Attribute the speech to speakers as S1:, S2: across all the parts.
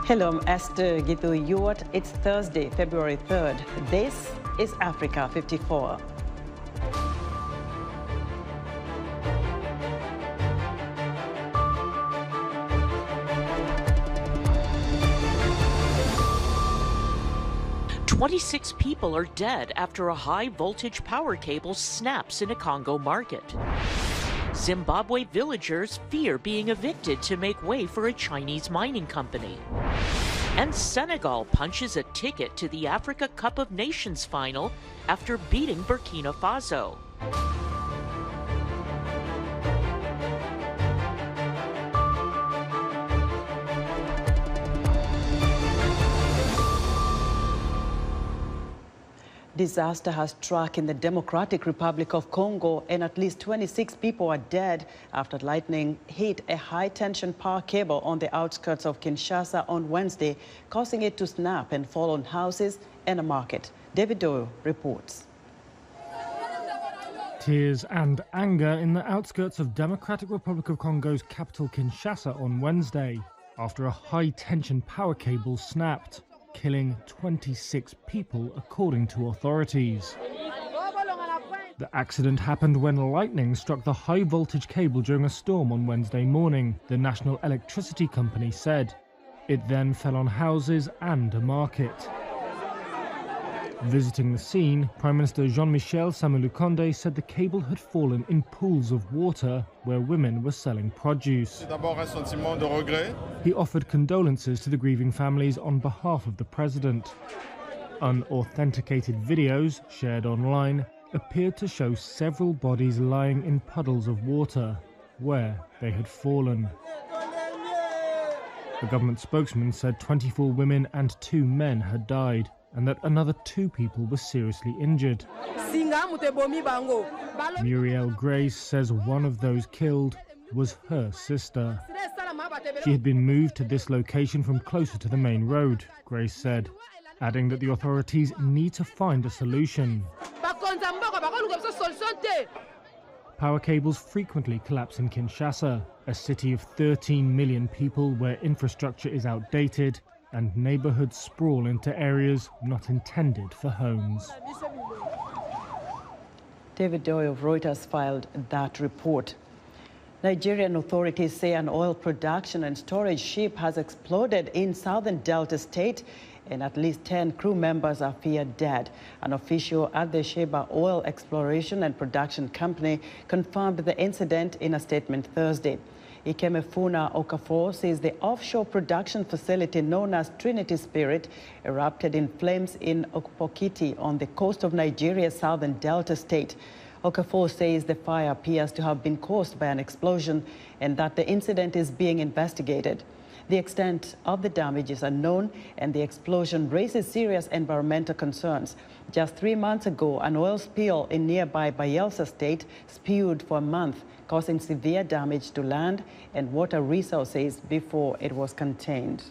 S1: Hello, I'm Esther Gitu-Ewart. It's Thursday, February 3rd. This is Africa 54.
S2: "26 people are dead after a high-voltage power cable snaps in a Congo market. Zimbabwe villagers fear being evicted to make way for a Chinese mining company. And Senegal punches a ticket to the Africa Cup of Nations final after beating Burkina Faso.
S1: Disaster has struck in the Democratic Republic of Congo, and at least 26 people are dead after lightning hit a high-tension power cable on the outskirts of Kinshasa on Wednesday, causing it to snap and fall on houses and a market. David Doyle reports.
S3: Tears and anger in the outskirts of Democratic Republic of Congo's capital Kinshasa on Wednesday, after a high-tension power cable snapped, killing 26 people, according to authorities. The accident happened when lightning struck the high-voltage cable during a storm on Wednesday morning, the National Electricity Company said. It then fell on houses and a market. Visiting the scene, Prime Minister Jean-Michel Sama-Lukonde said the cable had fallen in pools of water where women were selling produce. He offered condolences to the grieving families on behalf of the president. Unauthenticated videos shared online appeared to show several bodies lying in puddles of water where they had fallen. A government spokesman said 24 women and 2 men had died, and that another 2 people were seriously injured. Muriel Grace says one of those killed was her sister. She had been moved to this location from closer to the main road, Grace said, adding that the authorities need to find a solution. Power cables frequently collapse in Kinshasa, a city of 13 million people where infrastructure is outdated and neighborhoods sprawl into areas not intended for homes.
S1: David Doyle of Reuters filed that report. Nigerian authorities say an oil production and storage ship has exploded in southern Delta State, and at least 10 crew members are feared dead. An official at the Sheba Oil Exploration and Production Company confirmed the incident in a statement Thursday. Ikemefuna Okafor says the offshore production facility known as Trinity Spirit erupted in flames in Okpokiti on the coast of Nigeria's southern Delta State. Okafor says the fire appears to have been caused by an explosion and that the incident is being investigated. The extent of the damage is unknown, and the explosion raises serious environmental concerns. Just 3 months ago, an oil spill in nearby Bayelsa State spewed for a month, causing severe damage to land and water resources before it was contained.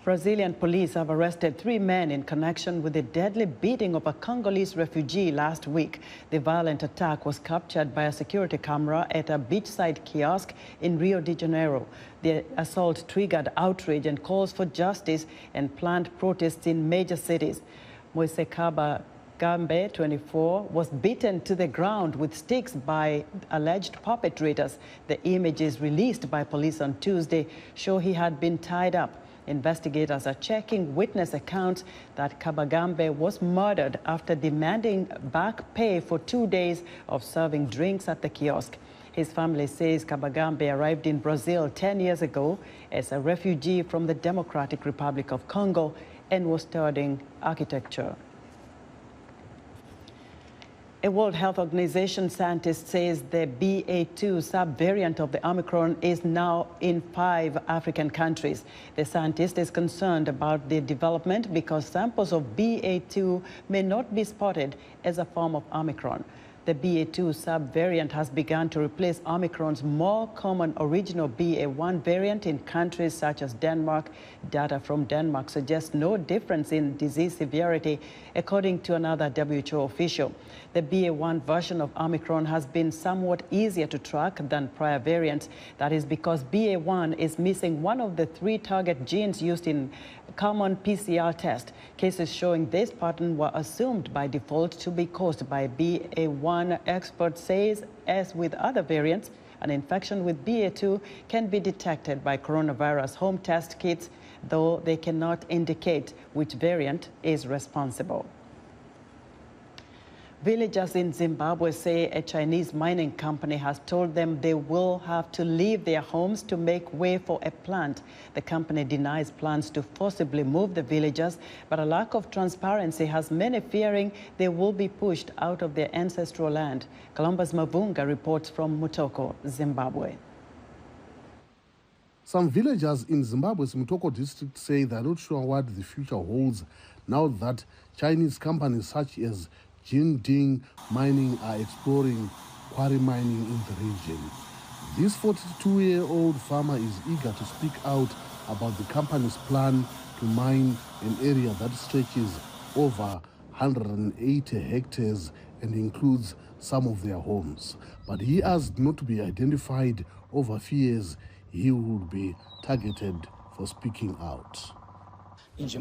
S1: Brazilian police have arrested 3 men in connection with the deadly beating of a Congolese refugee last week. The violent attack was captured by a security camera at a beachside kiosk in Rio de Janeiro. The assault triggered outrage and calls for justice and planned protests in major cities. Moise Kabagambe, 24, was beaten to the ground with sticks by alleged perpetrators. The images released by police on Tuesday show he had been tied up. Investigators are checking witness accounts that Kabagambe was murdered after demanding back pay for 2 days of serving drinks at the kiosk. His family says Kabagambe arrived in Brazil 10 years ago as a refugee from the Democratic Republic of Congo and was studying architecture. A World Health Organization scientist says the BA.2 subvariant of the Omicron is now in 5 African countries. The scientist is concerned about the development because samples of BA.2 may not be spotted as a form of Omicron. The BA.2 sub-variant has begun to replace Omicron's more common original BA.1 variant in countries such as Denmark. Data from Denmark suggests no difference in disease severity, according to another WHO official. The BA.1 version of Omicron has been somewhat easier to track than prior variants. That is because BA.1 is missing one of the 3 target genes used in common PCR test. Cases showing this pattern were assumed by default to be caused by BA.1. Expert says, as with other variants, an infection with BA.2 can be detected by coronavirus home test kits, though they cannot indicate which variant is responsible. Villagers in Zimbabwe say a Chinese mining company has told them they will have to leave their homes to make way for a plant. The company denies plans to forcibly move the villagers, but a lack of transparency has many fearing they will be pushed out of their ancestral land. Columbus Mavunga reports from Mutoko, Zimbabwe.
S4: Some villagers in Zimbabwe's Mutoko district say they're not sure what the future holds now that Chinese companies such as Jinding Mining are exploring quarry mining in the region. This 42-year-old farmer is eager to speak out about the company's plan to mine an area that stretches over 180 hectares and includes some of their homes. But he asked not to be identified over fears he would be targeted for speaking out.
S5: The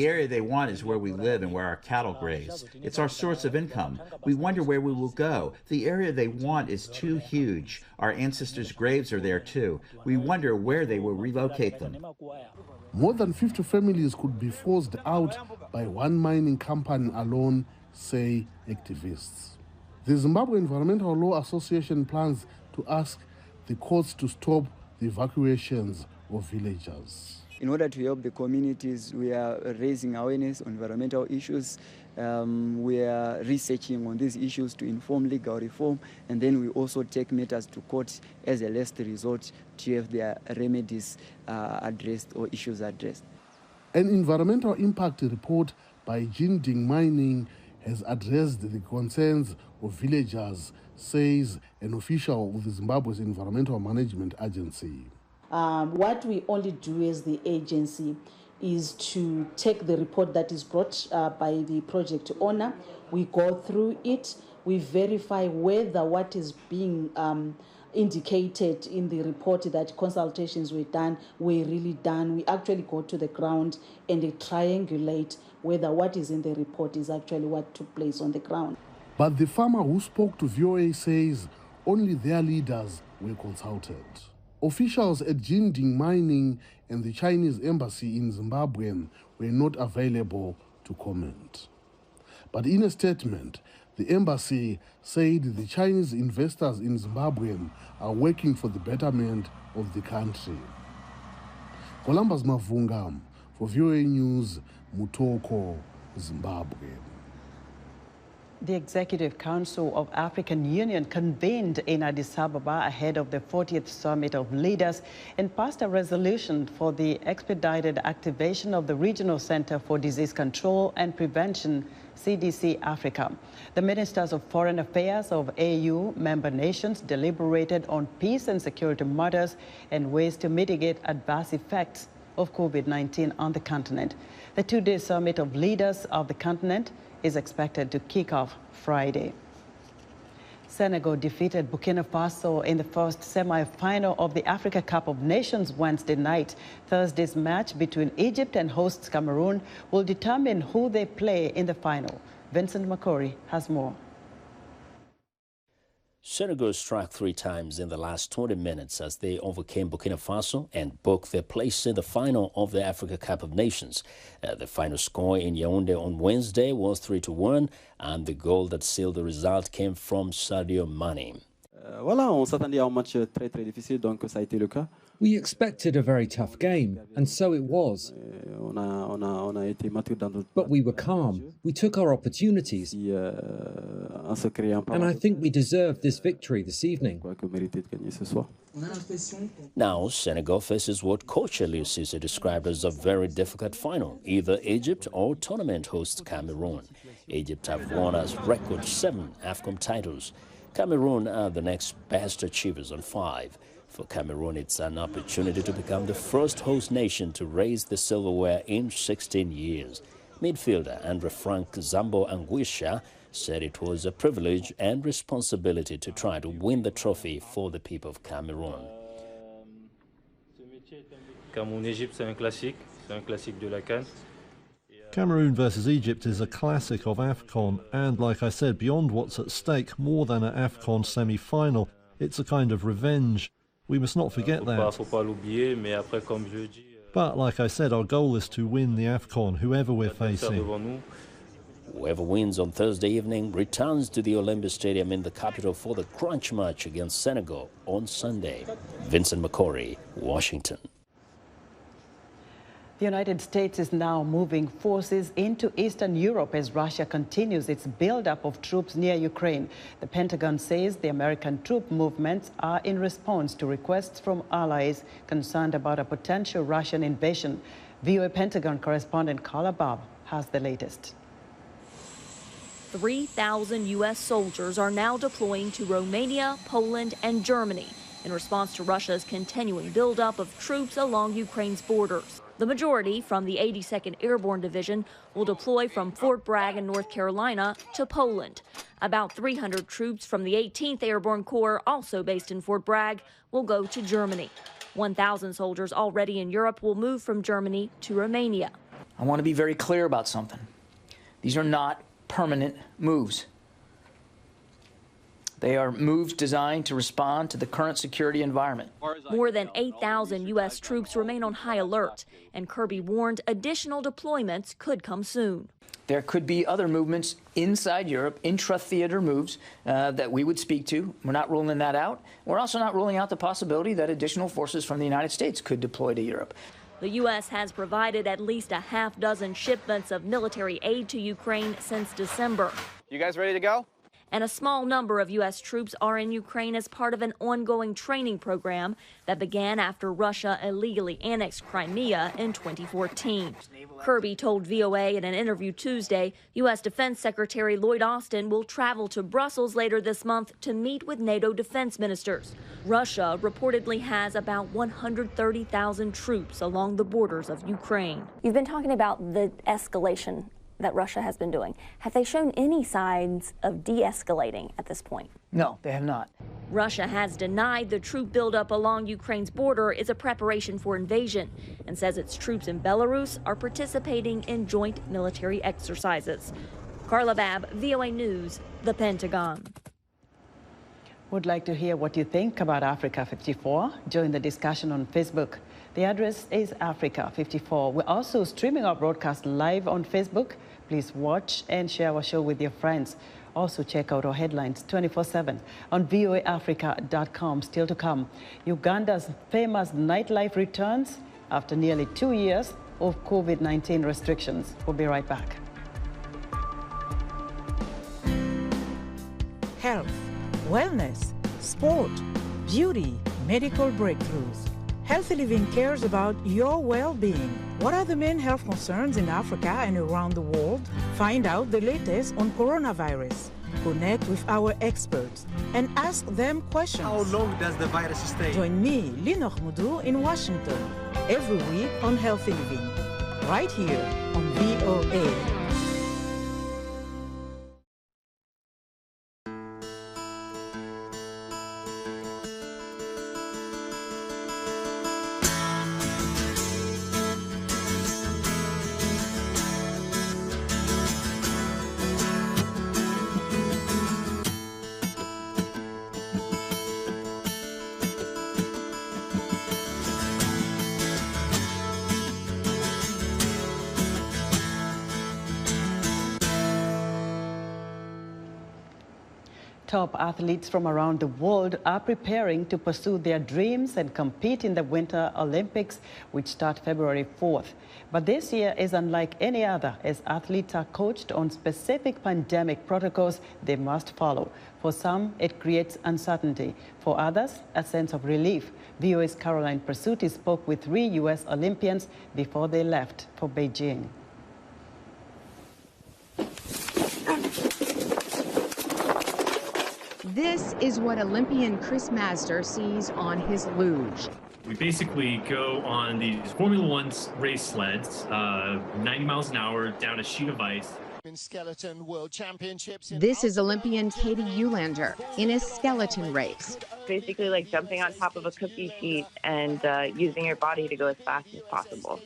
S5: area they want is where we live and where our cattle graze. It's our source of income. We wonder where we will go. The area they want is too huge. Our ancestors' graves are there too. We wonder where they will relocate them.
S4: More than 50 families could be forced out by one mining company alone, say activists. The Zimbabwe Environmental Law Association plans to ask the courts to stop the evacuations of villagers.
S6: In order to help the communities, we are raising awareness on environmental issues. We are researching on these issues to inform legal reform, and then we also take matters to court as a last resort to have their remedies addressed or issues addressed.
S4: An environmental impact report by Jinding Mining has addressed the concerns of villagers, says an official of the Zimbabwe's Environmental Management Agency.
S7: What we only do as the agency is to take the report that is brought by the project owner. We go through it, we verify whether what is being indicated in the report that consultations were really done. We actually go to the ground and triangulate whether what is in the report is actually what took place on the ground.
S4: But the farmer who spoke to VOA says only their leaders were consulted. Officials at Jinding Mining and the Chinese embassy in Zimbabwe were not available to comment. But in a statement, the embassy said the Chinese investors in Zimbabwe are working for the betterment of the country. Columbus Mavunga for VOA News, Mutoko, Zimbabwe.
S1: The Executive Council of African Union convened in Addis Ababa ahead of the 40th Summit of Leaders and passed a resolution for the expedited activation of the Regional Center for Disease Control and Prevention, CDC Africa. The ministers of foreign affairs of AU member nations deliberated on peace and security matters and ways to mitigate adverse effects of COVID-19 on the continent. The two-day Summit of Leaders of the continent is expected to kick off Friday. Senegal defeated Burkina Faso in the first semi-final of the Africa Cup of Nations Wednesday night. Thursday's match between Egypt and hosts Cameroon will determine who they play in the final. Vincent Makori has more.
S8: Senegal struck 3 times in the last 20 minutes as they overcame Burkina Faso and booked their place in the final of the Africa Cup of Nations. The final score in Yaoundé on Wednesday was 3-1, and the goal that sealed the result came from Sadio Mane.
S9: Voilà, on s'attendait à un match très très difficile, donc ça a été le cas.
S10: We expected a very tough game, and so it was.
S9: On a été mature dans notre
S10: But we were calm. We took our opportunities.
S9: en se créant pas.
S10: And I think we deserved this victory this evening.
S9: Que mérité de gagner ce soir.
S8: Now, Senegal faces what coach Aliou Cisse described as a very difficult final, either Egypt or tournament host Cameroon. Egypt have won a record 7 AFCON titles. Cameroon are the next best achievers on 5. For Cameroon, it's an opportunity to become the first host nation to raise the silverware in 16 years. Midfielder Andre Frank Zambo Anguisha said it was a privilege and responsibility to try to win the trophy for the people of Cameroon.
S11: Cameroun-Égypte, c'est un classique de la CAN.
S12: Cameroon versus Egypt is a classic of AFCON, and like I said, beyond what's at stake, more than an AFCON semi-final, it's a kind of revenge. We must not forget that.
S11: Faut pas l'oublier, mais après, comme je dis,
S12: but like I said, our goal is to win the AFCON, whoever we're facing.
S8: Whoever wins on Thursday evening returns to the Olympic Stadium in the capital for the crunch match against Senegal on Sunday. Vincent McCory, Washington.
S1: The United States is now moving forces into Eastern Europe as Russia continues its buildup of troops near Ukraine. The Pentagon says the American troop movements are in response to requests from allies concerned about a potential Russian invasion. VOA Pentagon correspondent Carla Bob has the latest.
S13: 3,000 U.S. soldiers are now deploying to Romania, Poland, and Germany in response to Russia's continuing buildup of troops along Ukraine's borders. The majority from the 82nd Airborne Division will deploy from Fort Bragg in North Carolina to Poland. About 300 troops from the 18th Airborne Corps, also based in Fort Bragg, will go to Germany. 1,000 soldiers already in Europe will move from Germany to Romania.
S14: I want to be very clear about something. These are not permanent moves. They are moves designed to respond to the current security environment.
S13: More than 8,000 U.S. troops remain on high alert, and Kirby warned additional deployments could come soon.
S14: There could be other movements inside Europe, intra-theater moves that we would speak to. We're not ruling that out. We're also not ruling out the possibility that additional forces from the United States could deploy to Europe.
S13: The U.S. has provided at least a half-dozen shipments of military aid to Ukraine since December.
S15: You guys ready to go?
S13: And a small number of U.S. troops are in Ukraine as part of an ongoing training program that began after Russia illegally annexed Crimea in 2014. Kirby told VOA in an interview Tuesday, U.S. Defense Secretary Lloyd Austin will travel to Brussels later this month to meet with NATO defense ministers. Russia reportedly has about 130,000 troops along the borders of Ukraine.
S16: You've been talking about the escalation that Russia has been doing. Have they shown any signs of de-escalating at this point?
S14: No, they have not.
S13: Russia has denied the troop buildup along Ukraine's border is a preparation for invasion and says its troops in Belarus are participating in joint military exercises. Carla Babb, VOA News, The Pentagon.
S1: Would like to hear what you think about Africa 54. Join the discussion on Facebook. The address is Africa 54. We're also streaming our broadcast live on Facebook. Please watch and share our show with your friends. Also check out our headlines 24/7 on voaafrica.com. Still to come, Uganda's famous nightlife returns after nearly 2 years of COVID-19 restrictions. We'll be right back.
S17: Health, wellness, sport, beauty, medical breakthroughs. Healthy Living cares about your well-being. What are the main health concerns in Africa and around the world? Find out the latest on coronavirus. Connect with our experts and ask them questions.
S18: How long does the virus stay?
S17: Join me, Linor Moudou, in Washington every week on Healthy Living, right here on VOA.
S1: Top athletes from around the world are preparing to pursue their dreams and compete in the Winter Olympics, which start February 4th. But this year is unlike any other, as athletes are coached on specific pandemic protocols they must follow. For some, it creates uncertainty. For others, a sense of relief. VOA's Caroline Presutti spoke with 3 U.S. Olympians before they left for Beijing.
S15: This is what Olympian Chris Mazder sees on his luge.
S19: We basically go on these Formula One race sleds, 90 miles an hour down a sheet of ice.
S15: Skeleton World Championships. This is Olympian Katie Ulander in a skeleton race.
S20: Basically like jumping on top of a cookie sheet and using your body to go as fast as possible.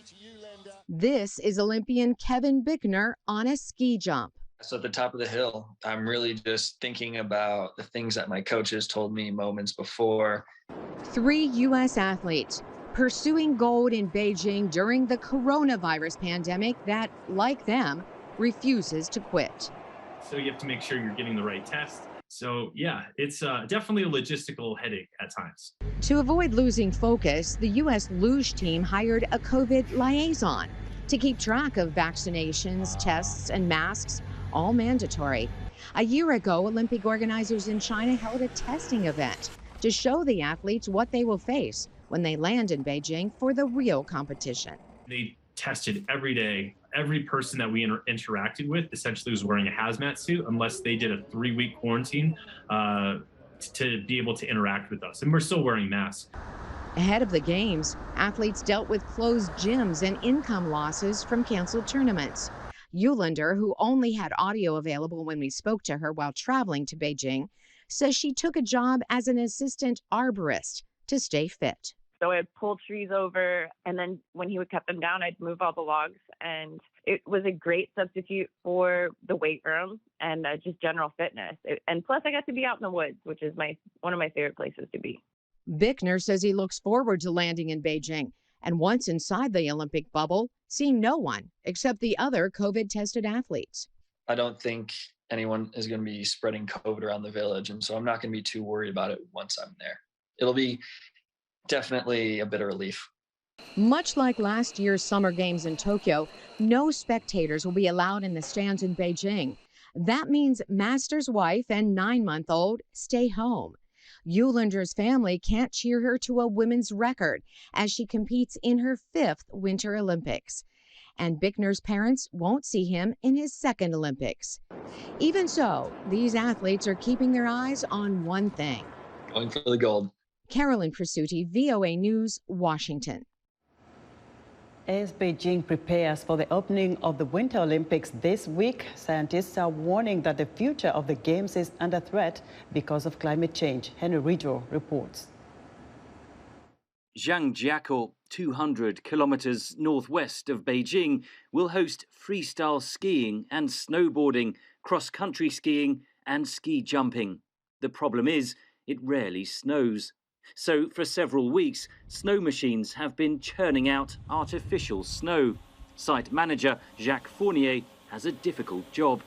S15: This is Olympian Kevin Bickner on a ski jump.
S21: So at the top of the hill, I'm really just thinking about the things that my coaches told me moments before.
S15: 3 U.S. athletes pursuing gold in Beijing during the coronavirus pandemic that, like them, refuses to quit.
S19: So you have to make sure you're getting the right test. So yeah, it's definitely a logistical headache at times.
S15: To avoid losing focus, the U.S. luge team hired a COVID liaison to keep track of vaccinations, tests, and masks, all mandatory. A year ago, Olympic organizers in China held a testing event to show the athletes what they will face when they land in Beijing for the real competition.
S19: They tested every day. Every person that we interacted with essentially was wearing a hazmat suit unless they did a 3-week quarantine to be able to interact with us. And we're still wearing masks.
S15: Ahead of the games, athletes dealt with closed gyms and income losses from canceled tournaments. Ulander, who only had audio available when we spoke to her while traveling to Beijing, says she took a job as an assistant arborist to stay fit.
S20: So I'd pull trees over, and then when he would cut them down, I'd move all the logs. And it was a great substitute for the weight room and just general fitness. And plus, I got to be out in the woods, which is one of my favorite places to be.
S15: Bickner says he looks forward to landing in Beijing, and once inside the Olympic bubble, seeing no one except the other COVID-tested athletes.
S21: I don't think anyone is going to be spreading COVID around the village, and so I'm not going to be too worried about it once I'm there. It'll be definitely a bit of relief.
S15: Much like last year's Summer Games in Tokyo, no spectators will be allowed in the stands in Beijing. That means Mazder's wife and 9-month-old stay home. Ulander's family can't cheer her to a women's record as she competes in her 5th Winter Olympics. And Bickner's parents won't see him in his 2nd Olympics. Even so, these athletes are keeping their eyes on one thing.
S21: Going for the gold.
S15: Caroline Presutti, VOA News, Washington.
S1: As Beijing prepares for the opening of the Winter Olympics this week, scientists are warning that the future of the Games is under threat because of climate change. Henry Ridgwell reports.
S22: Zhangjiakou, 200 kilometers northwest of Beijing, will host freestyle skiing and snowboarding, cross-country skiing and ski jumping. The problem is, it rarely snows. So for several weeks, snow machines have been churning out artificial snow. Site manager Jacques Fournier has a difficult job.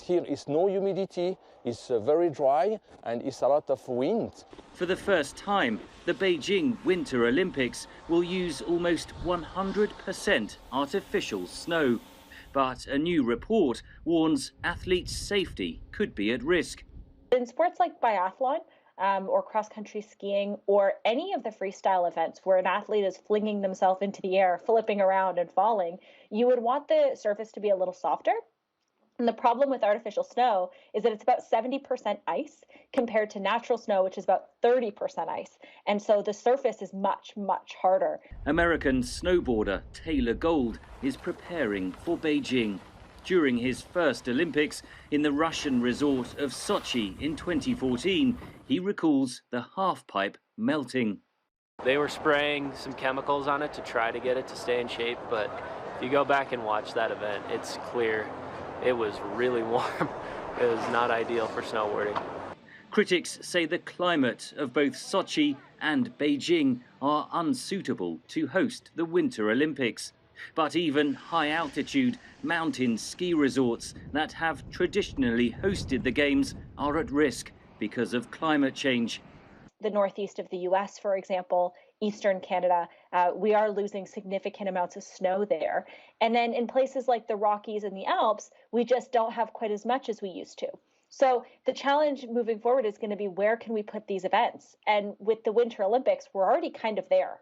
S23: Here is no humidity, it's very dry and it's a lot of wind.
S22: For the first time, the Beijing Winter Olympics will use almost 100% artificial snow. But a new report warns athletes' safety could be at risk.
S24: In sports like biathlon, or cross-country skiing, or any of the freestyle events where an athlete is flinging themselves into the air, flipping around and falling, you would want the surface to be a little softer. And the problem with artificial snow is that it's about 70% ice compared to natural snow, which is about 30% ice. And so the surface is much, much harder.
S22: American snowboarder Taylor Gold is preparing for Beijing. During his first Olympics in the Russian resort of Sochi in 2014, he recalls the halfpipe melting.
S25: They were spraying some chemicals on it to try to get it to stay in shape, but if you go back and watch that event, it's clear it was really warm. It was not ideal for snowboarding.
S22: Critics say the climate of both Sochi and Beijing are unsuitable to host the Winter Olympics. But even high-altitude mountain ski resorts that have traditionally hosted the Games are at risk because of climate change.
S24: The northeast of the U.S., for example, eastern Canada, we are losing significant amounts of snow there. And then in places like the Rockies and the Alps, we just don't have quite as much as we used to. So the challenge moving forward is going to be, where can we put these events? And with the Winter Olympics, we're already kind of there.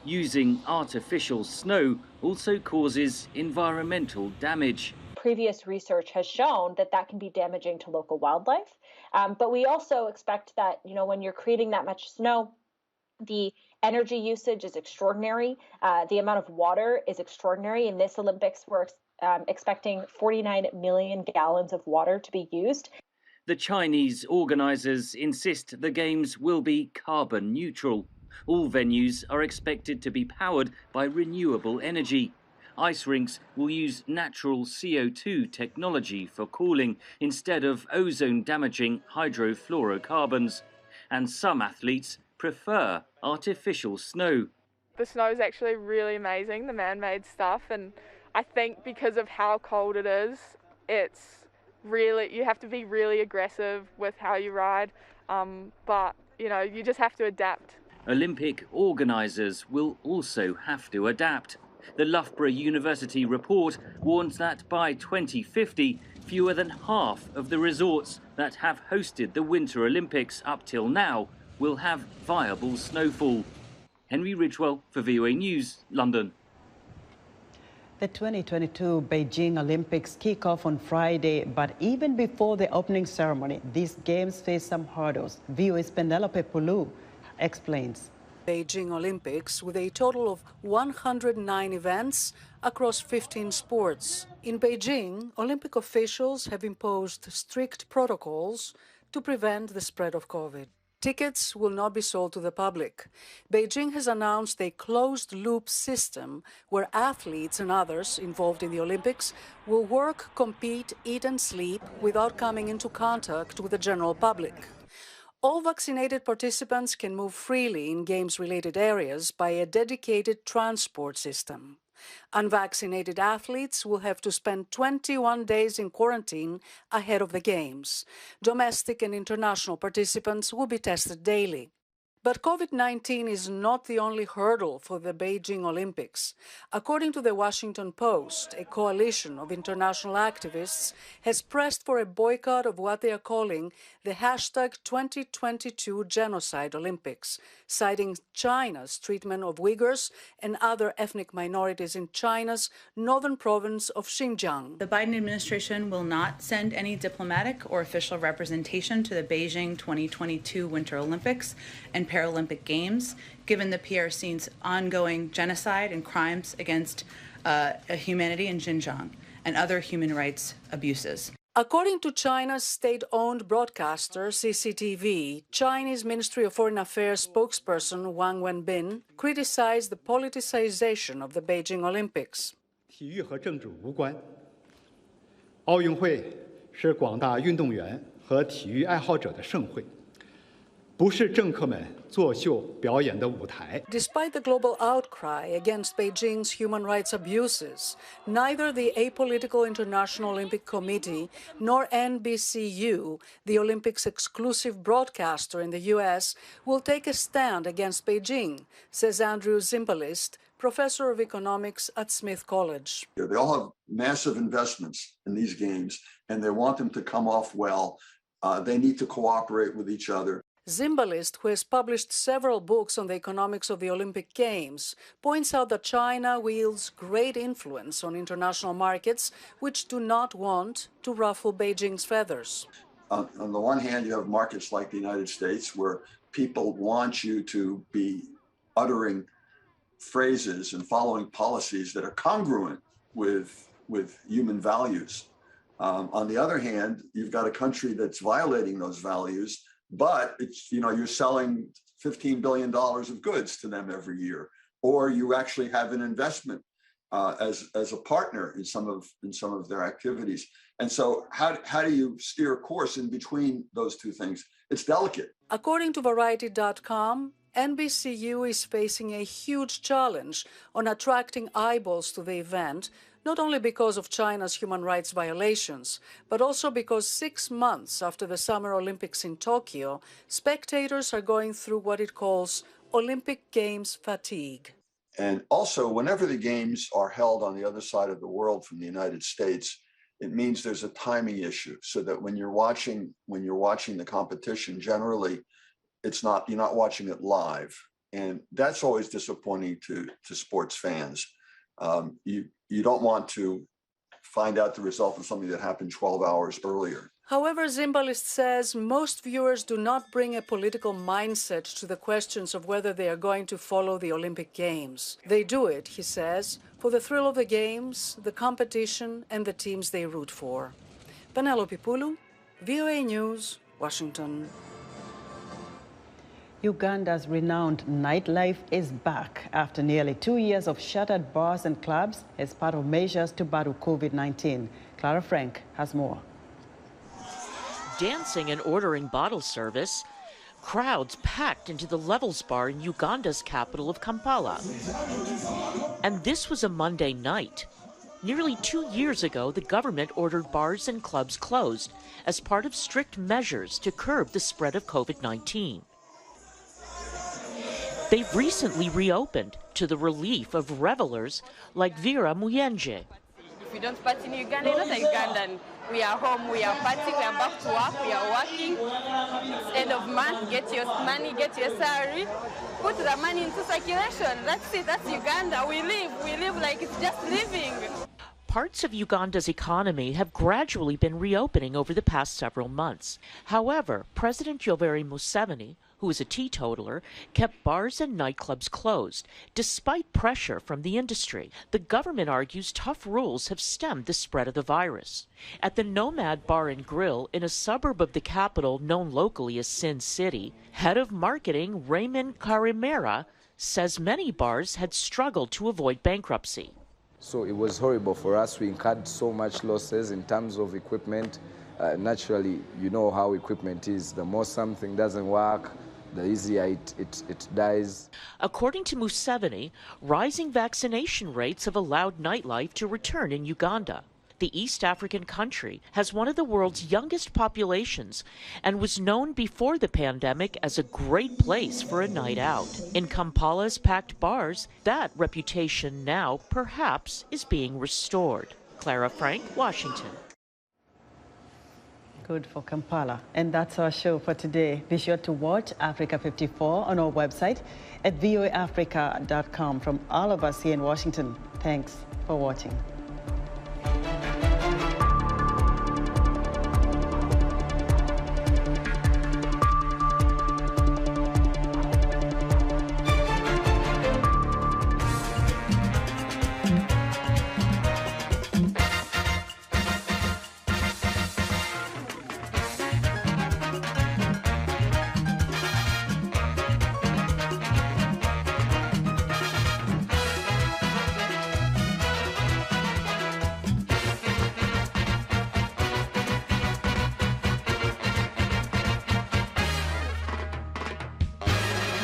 S22: Using artificial snow also causes environmental damage.
S24: Previous research has shown that that can be damaging to local wildlife. But we also expect that, when you're creating that much snow, the energy usage is extraordinary. The amount of water is extraordinary. In this Olympics, we're expecting 49 million gallons of water to be used.
S22: The Chinese organisers insist the Games will be carbon neutral. All venues are expected to be powered by renewable energy. Ice rinks will use natural CO2 technology for cooling instead of ozone-damaging hydrofluorocarbons. And some athletes prefer artificial snow.
S2: The snow is actually really amazing, the man-made stuff, and I think because of how cold it is, you have to be really aggressive with how you ride, but you just have to adapt.
S22: Olympic organisers will also have to adapt. The Loughborough University report warns that by 2050, fewer than half of the resorts that have hosted the Winter Olympics up till now will have viable snowfall. Henry Ridgewell for VOA News, London.
S1: The 2022 Beijing Olympics kick off on Friday, but even before the opening ceremony, these games face some hurdles. VOA's Penelope Pulu explains.
S3: Beijing Olympics with a total of 109 events across 15 sports. In Beijing, Olympic officials have imposed strict protocols to prevent the spread of COVID. Tickets will not be sold to the public. Beijing has announced a closed-loop system where athletes and others involved in the Olympics will work, compete, eat and sleep without coming into contact with the general public. All vaccinated participants can move freely in games-related areas by a dedicated transport system. Unvaccinated athletes will have to spend 21 days in quarantine ahead of the Games. Domestic and international participants will be tested daily. But COVID-19 is not the only hurdle for the Beijing Olympics. According to the Washington Post, a coalition of international activists has pressed for a boycott of what they are calling the #2022 Genocide Olympics, citing China's treatment of Uyghurs and other ethnic minorities in China's northern province of Xinjiang.
S5: The Biden administration will not send any diplomatic or official representation to the Beijing 2022 Winter Olympics and Paralympic Games, given the PRC's ongoing genocide and crimes against humanity in Xinjiang and other human rights abuses.
S3: According to China's state-owned broadcaster, CCTV, Chinese Ministry of Foreign Affairs spokesperson Wang Wenbin criticized the politicization of the Beijing Olympics.
S6: 体育和政治无关，奥运会是广大运动员和体育爱好者的盛会。 不是政客们作秀表演的舞台。
S3: Despite the global outcry against Beijing's human rights abuses, neither the Apolitical International Olympic Committee nor NBCU, the Olympics' exclusive broadcaster in the U.S., will take a stand against Beijing, says Andrew Zimbalist, professor of economics at Smith College.
S7: They all have massive investments in these games, and they want them to come off well. They need to cooperate with each other.
S3: Zimbalist, who has published several books on the economics of the Olympic Games, points out that China wields great influence on international markets, which do not want to ruffle Beijing's feathers.
S7: On the one hand, you have markets like the United States, where people want you to be uttering phrases and following policies that are congruent with human values. On the other hand, you've got a country that's violating those values, but it's, you're selling $15 billion of goods to them every year, or you actually have an investment as a partner in some of their activities. And so how do you steer a course in between those two things? It's delicate.
S3: According to Variety.com, NBCU is facing a huge challenge on attracting eyeballs to the event not only because of China's human rights violations, but also because 6 months after the Summer Olympics in Tokyo, spectators are going through what it calls Olympic Games fatigue.
S7: And also, whenever the games are held on the other side of the world from the United States, it means there's a timing issue, so that when you're watching the competition, generally, you're not watching it live. And that's always disappointing to sports fans. You don't want to find out the result of something that happened 12 hours earlier.
S3: However, Zimbalist says most viewers do not bring a political mindset to the questions of whether they are going to follow the Olympic Games. They do it, he says, for the thrill of the games, the competition, and the teams they root for. Penelope Pulu, VOA News, Washington.
S1: Uganda's renowned nightlife is back after nearly 2 years of shuttered bars and clubs as part of measures to battle COVID-19. Clara Frank has more.
S4: Dancing and ordering bottle service, crowds packed into the Levels bar in Uganda's capital of Kampala. And this was a Monday night. Nearly 2 years ago, the government ordered bars and clubs closed as part of strict measures to curb the spread of COVID-19. They've recently reopened to the relief of revelers like Vera Muyenje.
S9: If you don't party in Uganda, you're not a Ugandan. We are home, we are partying, we are back to work, we are working. It's end of month, get your money, get your salary, put the money into circulation. That's it, that's Uganda. We live like it's just living.
S4: Parts of Uganda's economy have gradually been reopening over the past several months. However, President Yoweri Museveni, who is a teetotaler, kept bars and nightclubs closed, despite pressure from the industry. The government argues tough rules have stemmed the spread of the virus. At the Nomad Bar and Grill in a suburb of the capital known locally as Sin City, head of marketing Raymond Karimera says many bars had struggled to avoid bankruptcy.
S10: So it was horrible for us. We incurred so much losses in terms of equipment. Naturally, you know how equipment is. The more something doesn't work, the easier it dies.
S4: According to Museveni, rising vaccination rates have allowed nightlife to return in Uganda. The East African country has one of the world's youngest populations and was known before the pandemic as a great place for a night out. In Kampala's packed bars, that reputation now perhaps is being restored. Clara Frank, Washington.
S1: Good for Kampala. And that's our show for today. Be sure to watch Africa 54 on our website at voaafrica.com. From all of us here in Washington, thanks for watching.